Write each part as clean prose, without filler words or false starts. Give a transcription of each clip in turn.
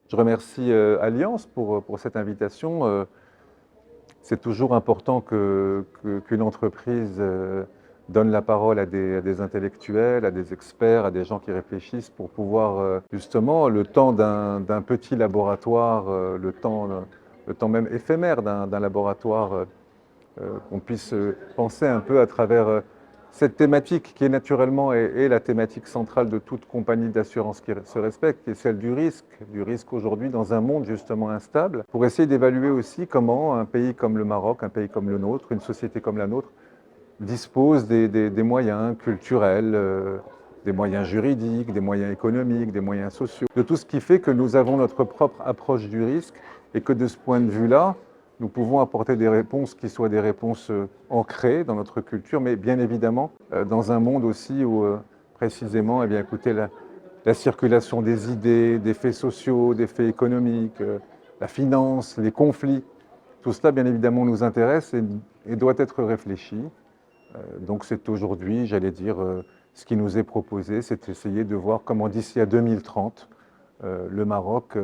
Je remercie Alliance pour cette invitation. C'est toujours important qu'une entreprise donne la parole à des intellectuels, à des experts, à des gens qui réfléchissent pour pouvoir justement, le temps d'un petit laboratoire, le temps même éphémère d'un laboratoire, qu'on puisse penser un peu à travers cette thématique qui est naturellement est la thématique centrale de toute compagnie d'assurance qui se respecte, qui est celle du risque aujourd'hui dans un monde justement instable, pour essayer d'évaluer aussi comment un pays comme le Maroc, un pays comme le nôtre, une société comme la nôtre, dispose des moyens culturels, des moyens juridiques, des moyens économiques, des moyens sociaux, de tout ce qui fait que nous avons notre propre approche du risque et que de ce point de vue-là, nous pouvons apporter des réponses qui soient des réponses ancrées dans notre culture, mais bien évidemment dans un monde aussi où précisément, eh bien, écoutez, la circulation des idées, des faits sociaux, des faits économiques, la finance, les conflits, tout cela bien évidemment nous intéresse et doit être réfléchi. Donc c'est aujourd'hui, j'allais dire, ce qui nous est proposé, c'est d'essayer de voir comment d'ici à 2030, le Maroc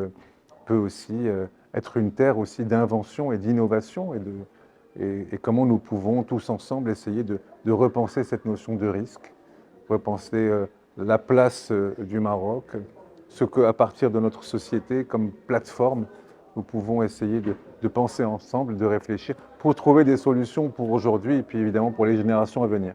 peut aussi être une terre aussi d'invention et d'innovation et comment nous pouvons tous ensemble essayer de repenser cette notion de risque, repenser la place du Maroc, ce qu'à partir de notre société comme plateforme, nous pouvons essayer de penser ensemble, de réfléchir pour trouver des solutions pour aujourd'hui et puis évidemment pour les générations à venir.